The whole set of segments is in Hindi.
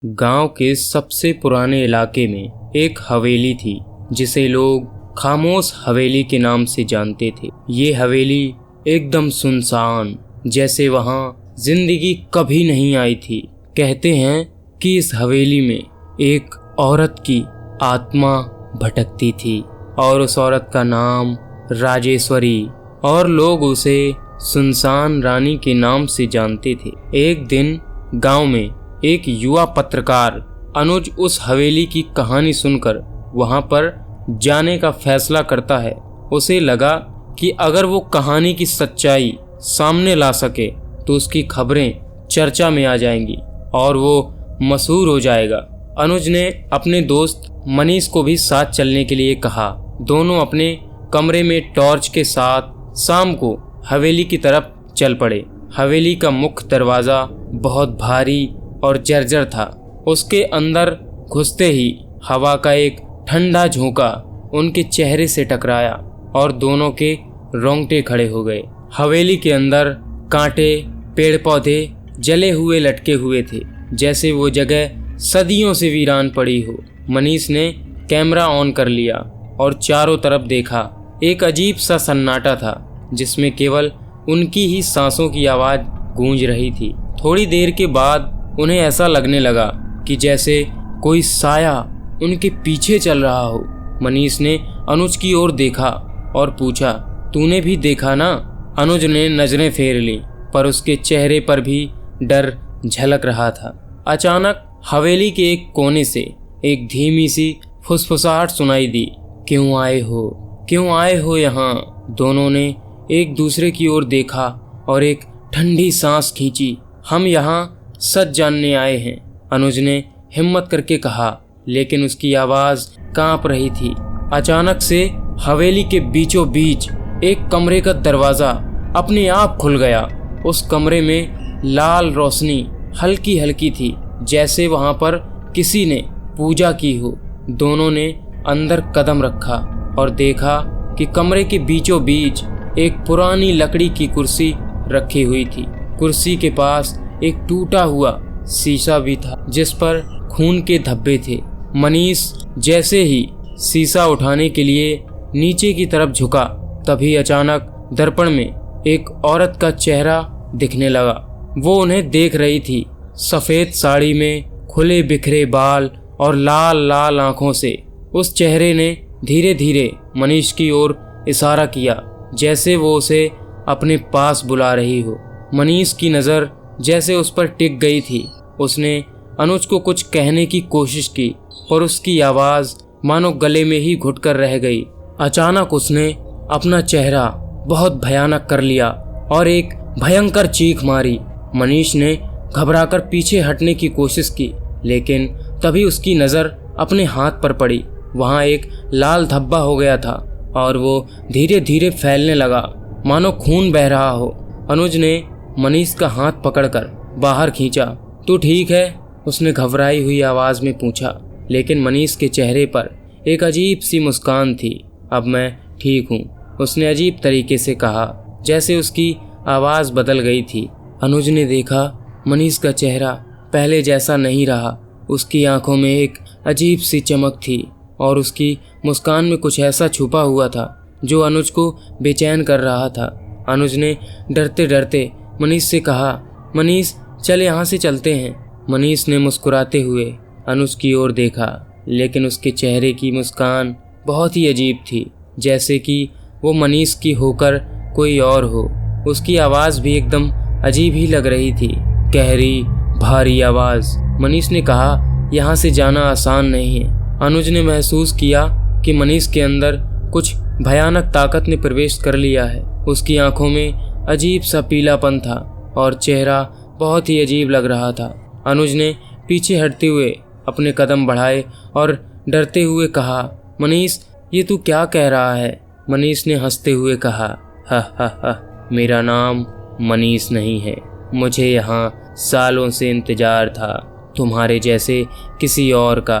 गांव के सबसे पुराने इलाके में एक हवेली थी जिसे लोग खामोश हवेली के नाम से जानते थे। ये हवेली एकदम सुनसान, जैसे वहां जिंदगी कभी नहीं आई थी। कहते हैं कि इस हवेली में एक औरत की आत्मा भटकती थी और उस औरत का नाम राजेश्वरी, और लोग उसे सुनसान रानी के नाम से जानते थे। एक दिन गांव में एक युवा पत्रकार अनुज उस हवेली की कहानी सुनकर वहां पर जाने का फैसला करता है। उसे लगा कि अगर वो कहानी की सच्चाई सामने ला सके तो उसकी खबरें चर्चा में आ जाएंगी और वो मशहूर हो जाएगा। अनुज ने अपने दोस्त मनीष को भी साथ चलने के लिए कहा। दोनों अपने कमरे में टॉर्च के साथ शाम को हवेली की तरफ चल पड़े। हवेली का मुख्य दरवाज़ा बहुत भारी और जर्जर था। उसके अंदर घुसते ही हवा का एक ठंडा झोंका उनके चेहरे से टकराया और दोनों के रोंगटे खड़े हो गए। हवेली के अंदर कांटे, पेड़ पौधे जले हुए लटके हुए थे, जैसे वो जगह सदियों से वीरान पड़ी हो। मनीष ने कैमरा ऑन कर लिया और चारों तरफ देखा। एक अजीब सा सन्नाटा था जिसमें केवल उनकी ही सांसों की आवाज़ गूंज रही थी। थोड़ी देर के बाद उन्हें ऐसा लगने लगा कि जैसे कोई साया उनके पीछे चल रहा हो। मनीष ने अनुज की ओर देखा और पूछा, तूने भी देखा ना? अनुज ने नजरें फेर ली, पर उसके चेहरे पर भी डर झलक रहा था। अचानक हवेली के एक कोने से एक धीमी सी फुसफुसाहट सुनाई दी। क्यों आए हो? क्यों आए हो यहाँ? दोनों ने एक दूसरे की ओर देखा और एक ठंडी सांस खींची। हम यहाँ सच जानने आए हैं, अनुज ने हिम्मत करके कहा, लेकिन उसकी आवाज़ कांप रही थी। अचानक से हवेली के बीचों बीच एक कमरे का दरवाज़ा अपने आप खुल गया। उस कमरे में लाल रोशनी हल्की हल्की थी, जैसे वहाँ पर किसी ने पूजा की हो। दोनों ने अंदर कदम रखा और देखा कि कमरे के बीचों बीच एक पुरानी लकड़ी की कुर्सी रखी हुई थी। कुर्सी के पास एक टूटा हुआ शीशा भी था जिस पर खून के धब्बे थे। मनीष जैसे ही शीशा उठाने के लिए नीचे की तरफ झुका, तभी अचानक दर्पण में एक औरत का चेहरा दिखने लगा। वो उन्हें देख रही थी, सफ़ेद साड़ी में, खुले बिखरे बाल और लाल लाल आंखों से। उस चेहरे ने धीरे धीरे मनीष की ओर इशारा किया, जैसे वो उसे अपने पास बुला रही हो। मनीष की नज़र जैसे उस पर टिक गई थी। उसने अनुज को कुछ कहने की कोशिश की, पर उसकी आवाज़ मानो गले में ही घुटकर रह गई। अचानक उसने अपना चेहरा बहुत भयानक कर लिया और एक भयंकर चीख मारी। मनीष ने घबराकर पीछे हटने की कोशिश की, लेकिन तभी उसकी नज़र अपने हाथ पर पड़ी। वहाँ एक लाल धब्बा हो गया था और वो धीरे धीरे फैलने लगा, मानो खून बह रहा हो। अनुज ने मनीष का हाथ पकड़कर बाहर खींचा। तू ठीक है? उसने घबराई हुई आवाज़ में पूछा, लेकिन मनीष के चेहरे पर एक अजीब सी मुस्कान थी। अब मैं ठीक हूँ, उसने अजीब तरीके से कहा, जैसे उसकी आवाज़ बदल गई थी। अनुज ने देखा मनीष का चेहरा पहले जैसा नहीं रहा। उसकी आंखों में एक अजीब सी चमक थी और उसकी मुस्कान में कुछ ऐसा छुपा हुआ था जो अनुज को बेचैन कर रहा था। अनुज ने डरते डरते मनीष से कहा, मनीष चल यहाँ से चलते हैं। मनीष ने मुस्कुराते हुए अनुज की ओर देखा, लेकिन उसके चेहरे की मुस्कान बहुत ही अजीब थी, जैसे कि वो मनीष की होकर कोई और हो। उसकी आवाज़ भी एकदम अजीब ही लग रही थी, गहरी भारी आवाज़। मनीष ने कहा, यहाँ से जाना आसान नहीं है। अनुज ने महसूस किया कि मनीष के अंदर कुछ भयानक ताकत ने प्रवेश कर लिया है। उसकी आंखों में अजीब सा पीलापन था और चेहरा बहुत ही अजीब लग रहा था। अनुज ने पीछे हटते हुए अपने कदम बढ़ाए और डरते हुए कहा, मनीष ये तू क्या कह रहा है? मनीष ने हंसते हुए कहा, हा हा हा, मेरा नाम मनीष नहीं है। मुझे यहाँ सालों से इंतजार था, तुम्हारे जैसे किसी और का।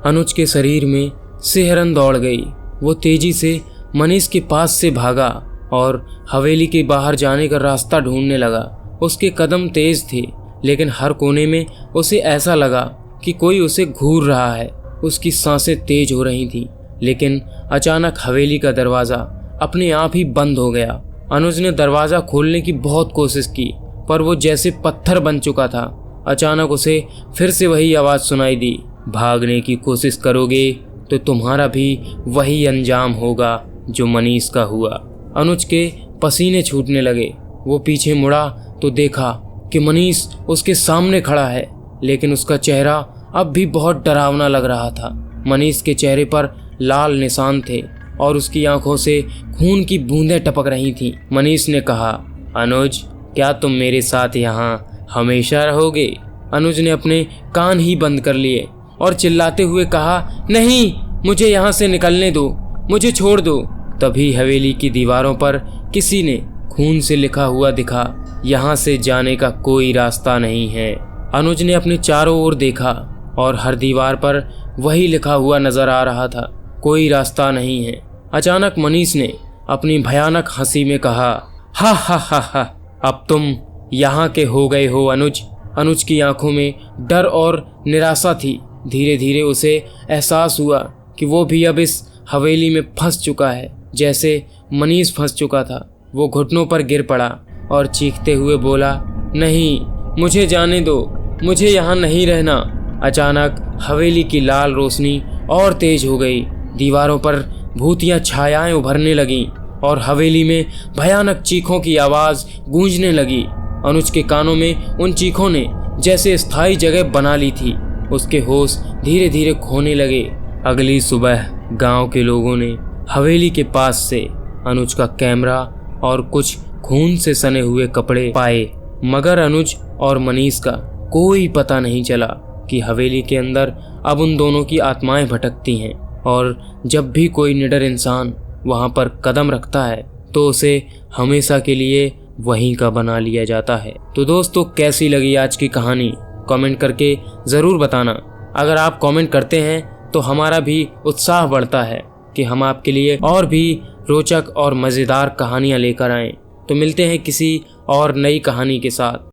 अनुज के शरीर में सिहरन दौड़ गई। वो तेजी से मनीष के पास से भागा और हवेली के बाहर जाने का रास्ता ढूंढने लगा। उसके कदम तेज थे, लेकिन हर कोने में उसे ऐसा लगा कि कोई उसे घूर रहा है। उसकी सांसें तेज हो रही थीं, लेकिन अचानक हवेली का दरवाज़ा अपने आप ही बंद हो गया। अनुज ने दरवाज़ा खोलने की बहुत कोशिश की, पर वो जैसे पत्थर बन चुका था। अचानक उसे फिर से वही आवाज़ सुनाई दी, भागने की कोशिश करोगे तो तुम्हारा भी वही अंजाम होगा जो मनीष का हुआ। अनुज के पसीने छूटने लगे। वो पीछे मुड़ा तो देखा कि मनीष उसके सामने खड़ा है, लेकिन उसका चेहरा अब भी बहुत डरावना लग रहा था। मनीष के चेहरे पर लाल निशान थे और उसकी आंखों से खून की बूंदें टपक रही थीं। मनीष ने कहा, अनुज, क्या तुम मेरे साथ यहाँ हमेशा रहोगे? अनुज ने अपने कान ही बंद कर लिए और चिल्लाते हुए कहा, नहीं, मुझे यहाँ से निकलने दो, मुझे छोड़ दो। तभी हवेली की दीवारों पर किसी ने खून से लिखा हुआ दिखा, यहाँ से जाने का कोई रास्ता नहीं है। अनुज ने अपने चारों ओर देखा और हर दीवार पर वही लिखा हुआ नजर आ रहा था, कोई रास्ता नहीं है। अचानक मनीष ने अपनी भयानक हंसी में कहा, हा हा हा हा, अब तुम यहाँ के हो गए हो अनुज। अनुज की आंखों में डर और निराशा थी। धीरे धीरे उसे एहसास हुआ कि वो भी अब इस हवेली में फंस चुका है, जैसे मनीष फंस चुका था। वो घुटनों पर गिर पड़ा और चीखते हुए बोला, नहीं, मुझे जाने दो, मुझे यहाँ नहीं रहना। अचानक हवेली की लाल रोशनी और तेज हो गई। दीवारों पर भूतिया छायाएं उभरने लगीं और हवेली में भयानक चीखों की आवाज़ गूंजने लगी। अनुज के कानों में उन चीखों ने जैसे स्थायी जगह बना ली थी। उसके होश धीरे धीरे खोने लगे। अगली सुबह गांव के लोगों ने हवेली के पास से अनुज का कैमरा और कुछ खून से सने हुए कपड़े पाए, मगर अनुज और मनीष का कोई पता नहीं चला कि हवेली के अंदर अब उन दोनों की आत्माएं भटकती हैं और जब भी कोई निडर इंसान वहां पर कदम रखता है तो उसे हमेशा के लिए वहीं का बना लिया जाता है। तो दोस्तों, कैसी लगी आज की कहानी कमेंट करके ज़रूर बताना। अगर आप कमेंट करते हैं तो हमारा भी उत्साह बढ़ता है कि हम आपके लिए और भी रोचक और मज़ेदार कहानियाँ लेकर आएँ। तो मिलते हैं किसी और नई कहानी के साथ।